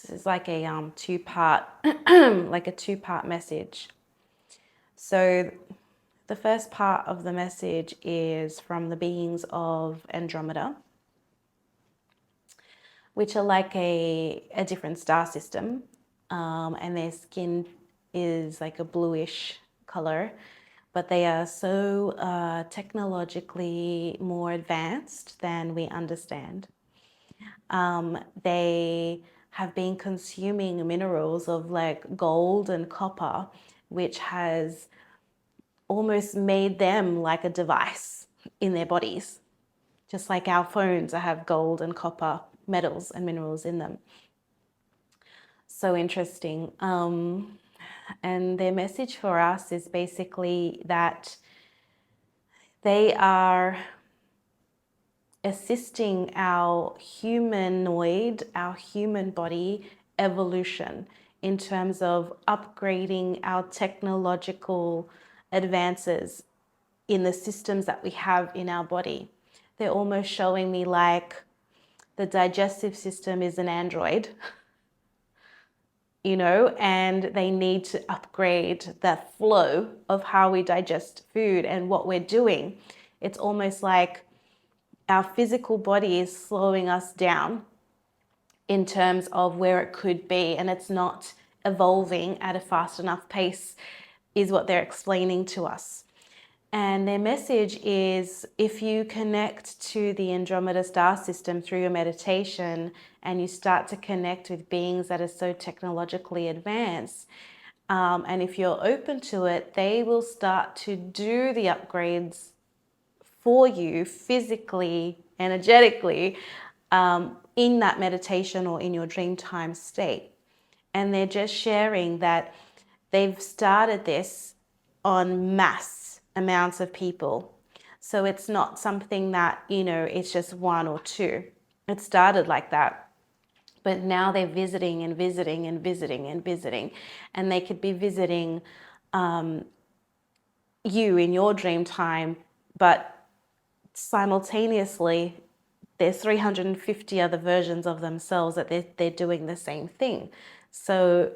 This is like a two-part, like a two-part message. So the first part of the message is from the beings of Andromeda, which are like a different star system, and their skin is like a bluish color, but they are so technologically more advanced than we understand. They have been consuming minerals of like gold and copper, which has almost made them like a device in their bodies, just like our phones have gold and copper metals and minerals in them. So interesting. And their message for us is basically that they are assisting our humanoid, our human body evolution in terms of upgrading our technological advances in the systems that we have in our body. They're almost showing me like the digestive system is an android, you know, and they need to upgrade the flow of how we digest food and what we're doing. It's almost like our physical body is slowing us down in terms of where it could be, and it's not evolving at a fast enough pace, is what they're explaining to us. And their message is, if you connect to the Andromeda star system through your meditation and you start to connect with beings that are so technologically advanced, and if you're open to it, they will start to do the upgrades for you physically, energetically, in that meditation or in your dream time state. And they're just sharing that they've started this on mass amounts of people. So it's not something that, you know, it's just one or two. It started like that. But now they're visiting and visiting and visiting and visiting. And they could be visiting you in your dream time, but simultaneously there's 350 other versions of themselves that they're doing the same thing. So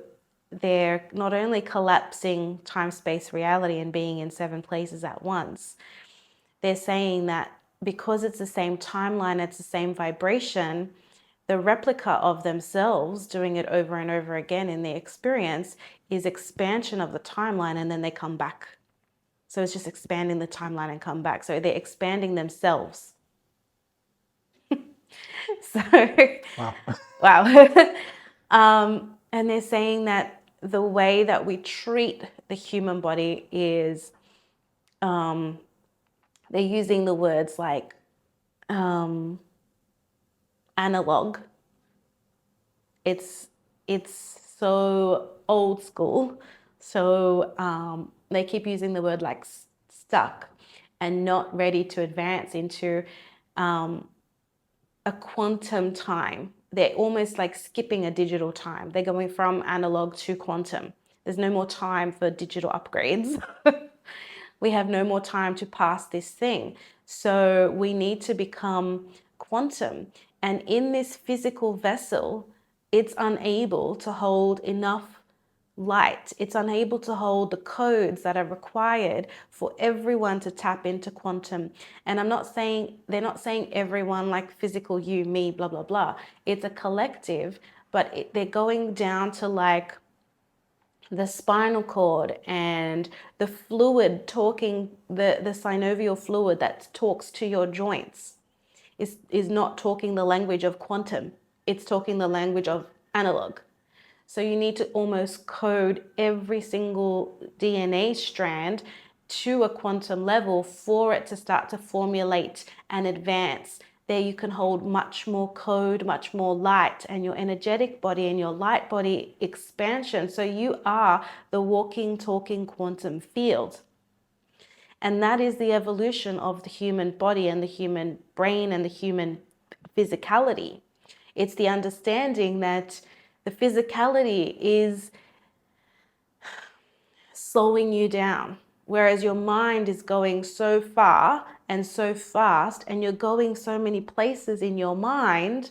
they're not only collapsing time, space, reality and being in 7 places at once, they're saying that because it's the same timeline, it's the same vibration, the replica of themselves doing it over and over again in the experience is expansion of the timeline, and then they come back. So it's just expanding the timeline and come back. So they're expanding themselves. So, Wow. wow. And they're saying that the way that we treat the human body is, they're using the words like analog. It's so old school. So they keep using the word like stuck and not ready to advance into a quantum time. They're almost like skipping a digital time. They're going from analog to quantum. There's no more time for digital upgrades. We have no more time to pass this thing. So we need to become quantum. And in this physical vessel, it's unable to hold enough light. It's unable to hold the codes that are required for everyone to tap into quantum. And I'm not saying, they're not saying everyone like physical you, me, blah, blah, blah. It's a collective, but they're going down to like the spinal cord and the fluid talking, the synovial fluid that talks to your joints is not talking the language of quantum. It's talking the language of analog. So you need to almost code every single DNA strand to a quantum level for it to start to formulate and advance. There you can hold much more code, much more light, and your energetic body and your light body expansion. So you are the walking, talking quantum field. And that is the evolution of the human body and the human brain and the human physicality. It's the understanding that the physicality is slowing you down, whereas your mind is going so far and so fast, and you're going so many places in your mind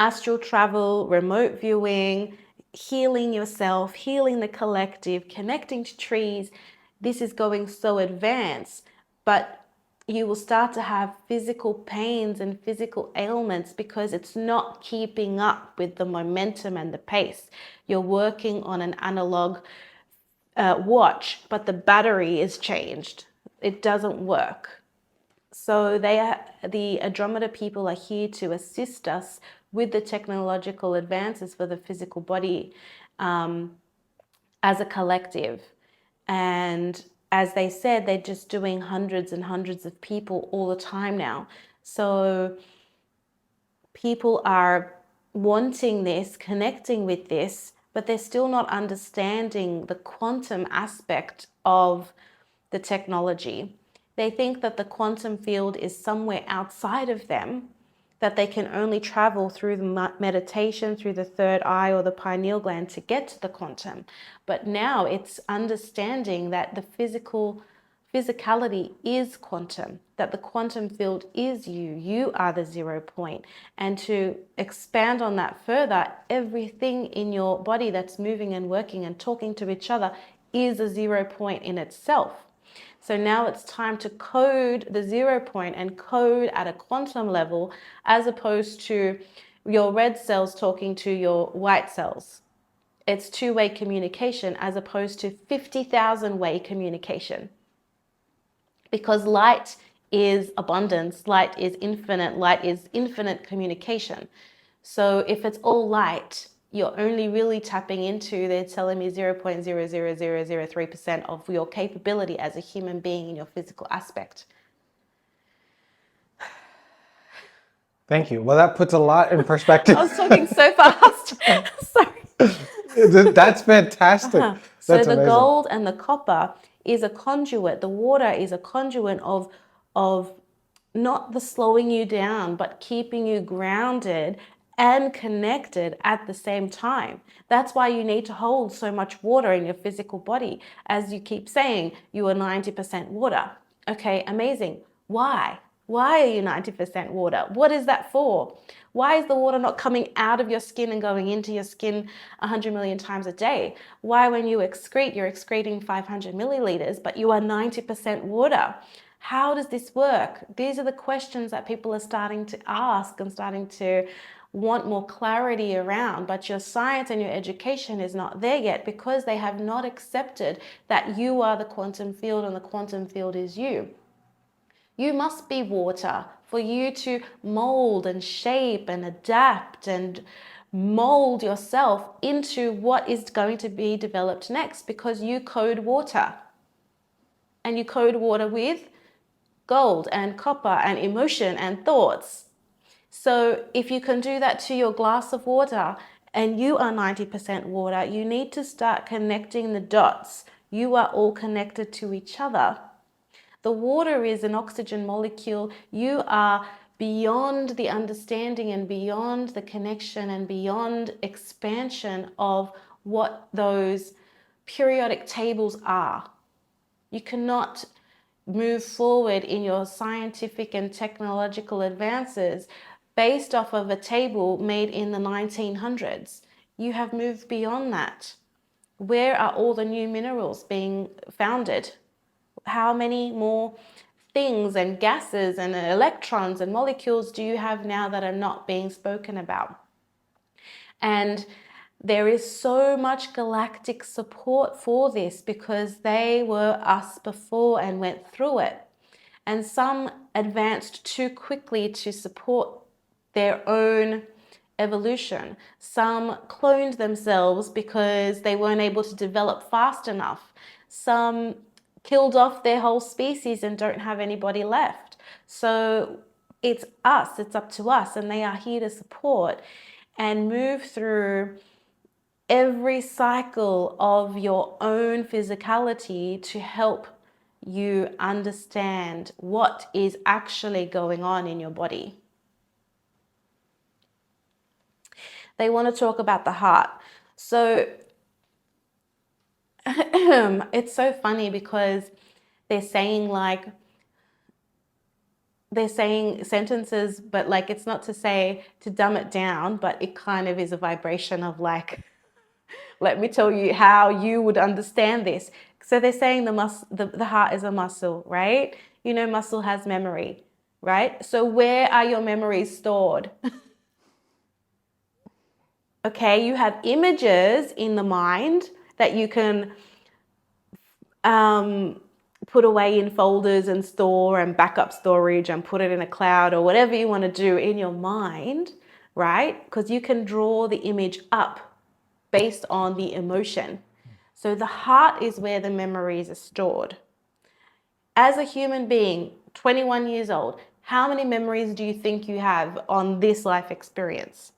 astral travel, remote viewing, healing yourself, healing the collective, connecting to trees. This is going so advanced, but you will start to have physical pains and physical ailments because it's not keeping up with the momentum and the pace. You're working on an analog watch, but the battery is changed. It doesn't work. So the Andromeda people are here to assist us with the technological advances for the physical body as a collective. And as they said, they're just doing hundreds and hundreds of people all the time now. So people are wanting this, connecting with this, but they're still not understanding the quantum aspect of the technology. They think that the quantum field is somewhere outside of them, that they can only travel through the meditation, through the third eye or the pineal gland to get to the quantum. But now it's understanding that the physicality is quantum, that the quantum field is you. You are the 0 point. And to expand on that further, everything in your body that's moving and working and talking to each other is a 0 point in itself. So now it's time to code the 0 point and code at a quantum level, as opposed to your red cells talking to your white cells. It's two-way communication as opposed to 50,000 way communication. Because light is abundance, light is infinite communication. So if it's all light, you're only really tapping into, they're telling me 0.00003% of your capability as a human being in your physical aspect. Thank you. Well, that puts a lot in perspective. I was talking so fast. Sorry. That's fantastic. So That's the amazing. gold and the copper is a conduit. The water is a conduit of not the slowing you down, but keeping you grounded and connected at the same time. That's why you need to hold so much water in your physical body. As you keep saying, you are 90% water. Okay, amazing. Why? Why are you 90% water? What is that for? Why is the water not coming out of your skin and going into your skin 100 million times a day? Why, when you excrete, you're excreting 500 milliliters, but you are 90% water? How does this work? These are the questions that people are starting to ask and starting to want more clarity around, but your science and your education is not there yet because they have not accepted that you are the quantum field and the quantum field is you. You must be water for you to mold and shape and adapt and mold yourself into what is going to be developed next, because you code water. And you code water with gold and copper and emotion and thoughts. So if you can do that to your glass of water and you are 90% water, you need to start connecting the dots. You are all connected to each other. The water is an oxygen molecule. You are beyond the understanding and beyond the connection and beyond expansion of what those periodic tables are. You cannot move forward in your scientific and technological advances based off of a table made in the 1900s. You have moved beyond that. Where are all the new minerals being founded? How many more things and gases and electrons and molecules do you have now that are not being spoken about? And there is so much galactic support for this because they were us before and went through it. And some advanced too quickly to support their own evolution. Some cloned themselves because they weren't able to develop fast enough. Some killed off their whole species and don't have anybody left. So it's us, it's up to us, and they are here to support and move through every cycle of your own physicality to help you understand what is actually going on in your body. They want to talk about the heart. So it's so funny because they're saying like they're saying sentences, but like it's not to say to dumb it down, but it kind of is a vibration of like, let me tell you how you would understand this. So they're saying the heart is a muscle, right? You know, muscle has memory, right? So where are your memories stored? Okay, you have images in the mind that you can put away in folders and store and backup storage and put it in a cloud or whatever you want to do in your mind, right? Because you can draw the image up based on the emotion. So the heart is where the memories are stored. As a human being, 21 years old, how many memories do you think you have on this life experience?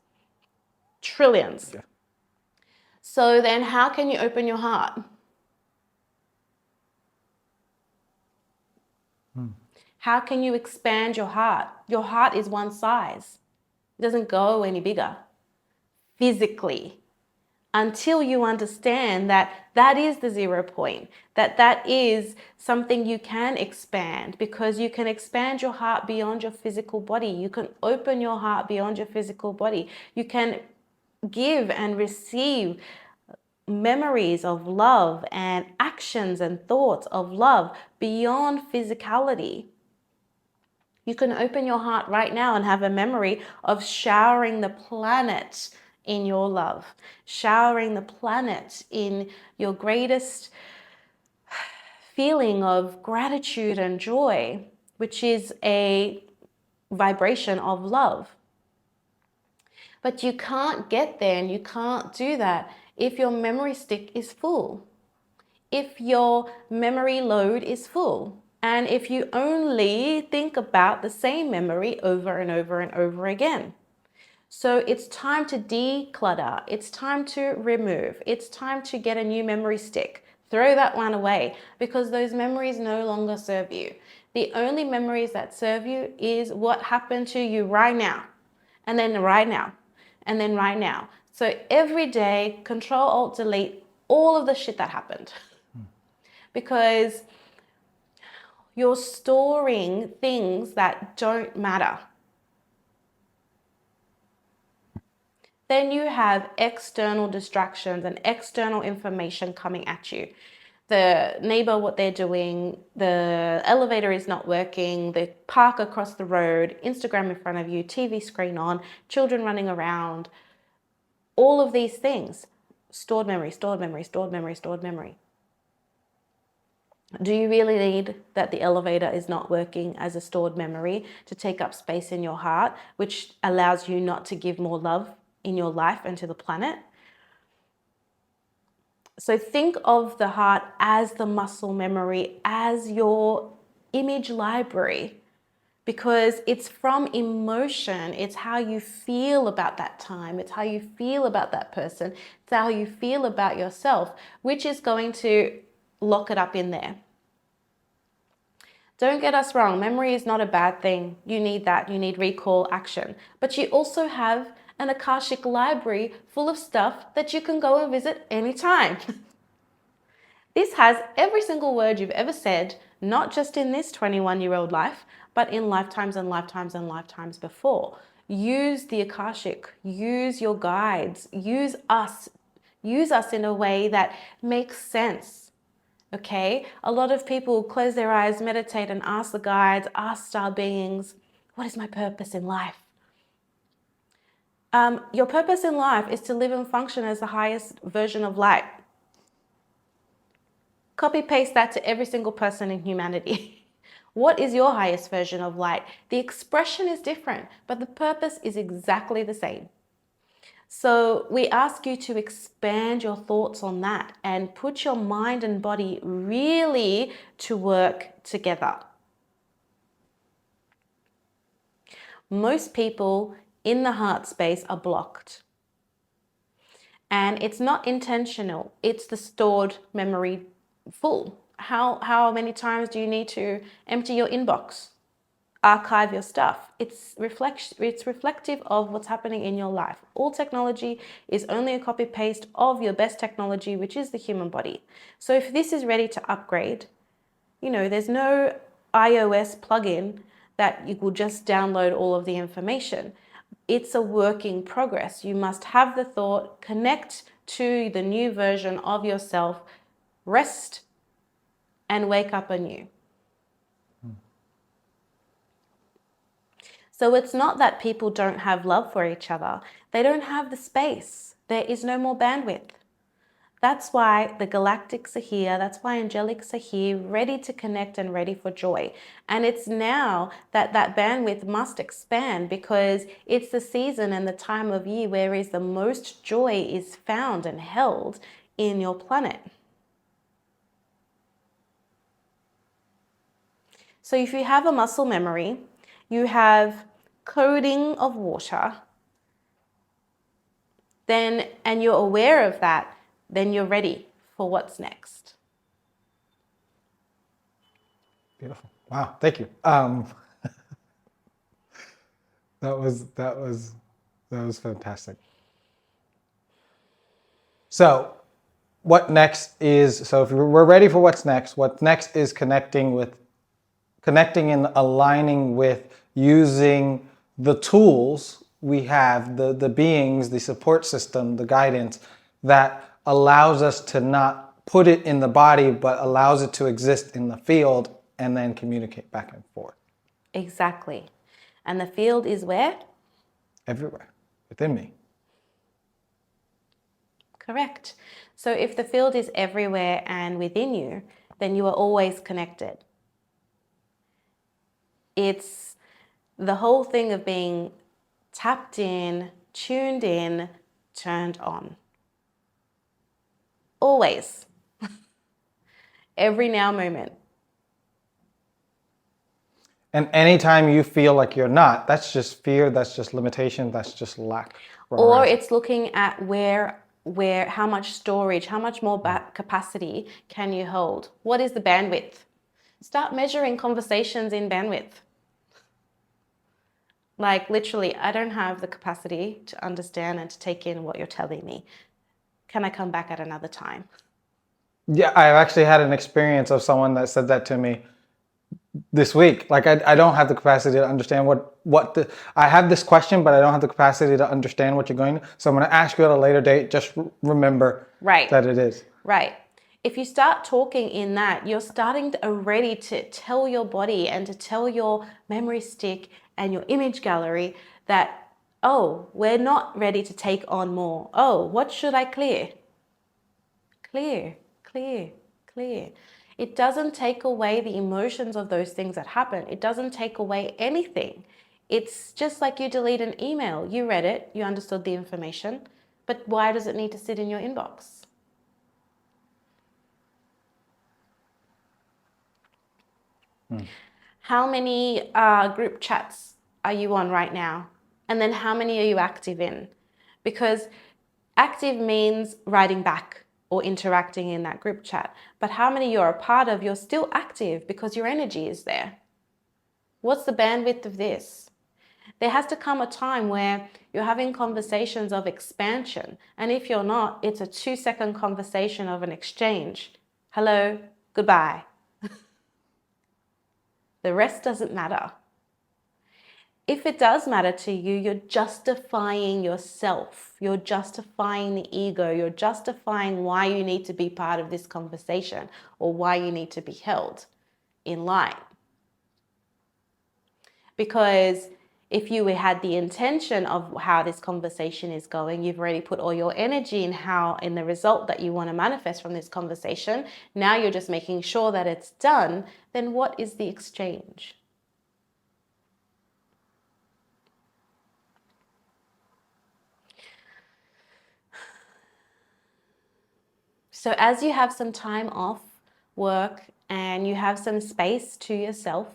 Trillions. Yeah. So then how can you open your heart? How can you expand your heart? Your heart is one size. It doesn't go any bigger physically until you understand that that is the 0 point, that that is something you can expand, because you can expand your heart beyond your physical body. You can open your heart beyond your physical body. You can give and receive memories of love and actions and thoughts of love beyond physicality. You can open your heart right now and have a memory of showering the planet in your love, showering the planet in your greatest feeling of gratitude and joy, which is a vibration of love. But you can't get there and you can't do that if your memory stick is full, if your memory load is full. And if you only think about the same memory over and over and over again. So it's time to declutter. It's time to remove. It's time to get a new memory stick. Throw that one away because those memories no longer serve you. The only memories that serve you is what happened to you right now, and then right now, and then right now. So every day, Control Alt Delete all of the shit that happened. Because you're storing things that don't matter. Then you have external distractions and external information coming at you. The neighbor, what they're doing, the elevator is not working, the park across the road, Instagram in front of you, TV screen on, children running around, all of these things. Stored memory, stored memory, stored memory, stored memory. Do you really need that the elevator is not working as a stored memory to take up space in your heart, which allows you not to give more love in your life and to the planet? So think of the heart as the muscle memory, as your image library, because it's from emotion. It's how you feel about that time. It's how you feel about that person. It's how you feel about yourself, which is going to lock it up in there. Don't get us wrong, memory is not a bad thing. You need that, you need recall action. But you also have an Akashic library full of stuff that you can go and visit anytime. This has every single word you've ever said, not just in this 21-year-old life, but in lifetimes and lifetimes and lifetimes before. Use the Akashic, use your guides, use us in a way that makes sense. Okay, a lot of people close their eyes, meditate, and ask the guides, ask star beings, what is my purpose in life? Your purpose in life is to live and function as the highest version of light. Copy paste that to every single person in humanity. What is your highest version of light? The expression is different, but the purpose is exactly the same. So we ask you to expand your thoughts on that and put your mind and body really to work together. Most people in the heart space are blocked. And it's not intentional. It's the stored memory full. How many times do you need to empty your inbox? Archive your stuff. It's reflective of what's happening in your life. All technology is only a copy paste of your best technology, which is the human body. So if this is ready to upgrade, there's no iOS plugin that you will just download all of the information. It's a work in progress. You must have the thought, connect to the new version of yourself, rest, and wake up anew. So it's not that people don't have love for each other. They don't have the space. There is no more bandwidth. That's why the galactics are here. That's why angelics are here, ready to connect and ready for joy. And it's now that that bandwidth must expand, because it's the season and the time of year where is the most joy is found and held in your planet. So if you have a muscle memory, you have coding of water, then, and you're aware of that, then you're ready for what's next. Beautiful. Wow. Thank you. That was fantastic. So, what next is, so if we're ready for what's next is connecting and aligning with using the tools we have, the beings, the support system, the guidance that allows us to not put it in the body, but allows it to exist in the field and then communicate back and forth. Exactly. And the field is where? Everywhere, within me. Correct. So if the field is everywhere and within you, then you are always connected. It's the whole thing of being tapped in, tuned in, turned on. Always. Every now moment. And anytime you feel like you're not, that's just fear, that's just limitation, that's just lack. Or it's looking at how much storage, how much more capacity can you hold? What is the bandwidth? Start measuring conversations in bandwidth. Like literally, I don't have the capacity to understand and to take in what you're telling me. Can I come back at another time? Yeah, I've actually had an experience of someone that said that to me this week. Like I don't have the capacity to understand I have this question, but I don't have the capacity to understand what you're going to. So I'm going to ask you at a later date. Just remember that it is. Right. If you start talking in that, you're starting already to tell your body and to tell your memory stick and your image gallery that, oh, we're not ready to take on more. Oh, what should I clear? Clear, clear, clear. It doesn't take away the emotions of those things that happen. It doesn't take away anything. It's just like you delete an email. You read it, you understood the information, but why does it need to sit in your inbox? How many group chats are you on right now? And then how many are you active in? Because active means writing back or interacting in that group chat. But how many you're a part of, you're still active because your energy is there. What's the bandwidth of this? There has to come a time where you're having conversations of expansion. And if you're not, it's a 2-second conversation of an exchange. Hello, goodbye. The rest doesn't matter. If it does matter to you, you're justifying yourself. You're justifying the ego. You're justifying why you need to be part of this conversation or why you need to be held in line. Because if you had the intention of how this conversation is going, you've already put all your energy in the result that you want to manifest from this conversation. Now you're just making sure that it's done. Then what is the exchange? So as you have some time off work and you have some space to yourself,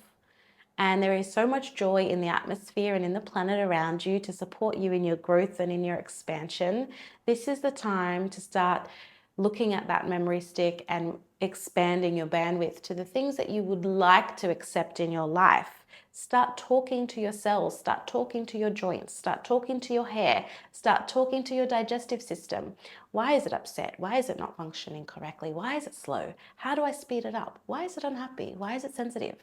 and there is so much joy in the atmosphere and in the planet around you to support you in your growth and in your expansion, this is the time to start looking at that memory stick and expanding your bandwidth to the things that you would like to accept in your life. Start talking to your cells, start talking to your joints, start talking to your hair, start talking to your digestive system. Why is it upset? Why is it not functioning correctly? Why is it slow? How do I speed it up? Why is it unhappy? Why is it sensitive?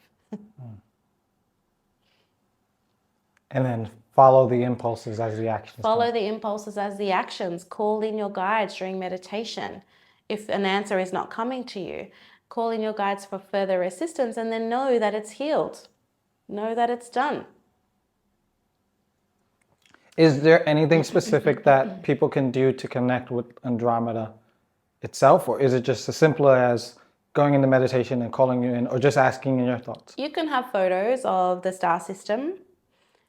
And then follow the impulses as the actions Follow come. the impulses as the actions. Call in your guides during meditation. If an answer is not coming to you, call in your guides for further assistance, and then know that it's healed. Know that it's done. Is there anything specific that people can do to connect with Andromeda itself, or is it just as simple as going into meditation and calling you in, or just asking in your thoughts? You can have photos of the star system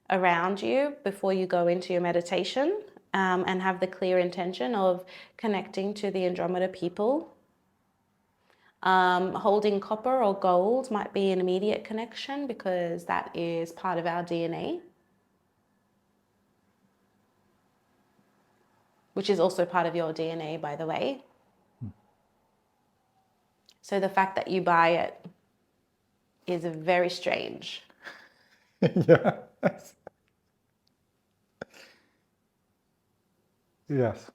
around you before you go into your meditation, and have the clear intention of connecting to the Andromeda people. Holding copper or gold might be an immediate connection because that is part of our DNA, which is also part of your DNA, by the way. So the fact that you buy it is very strange. Yeah. Yes.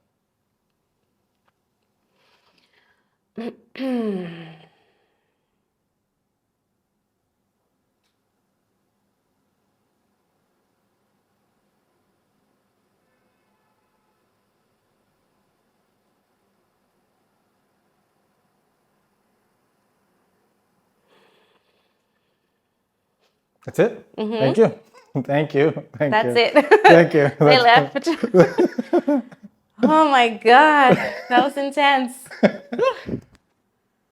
That's it. Thank you. Thank you. Thank That's you. it. Thank you. They left. Oh my God, that was intense.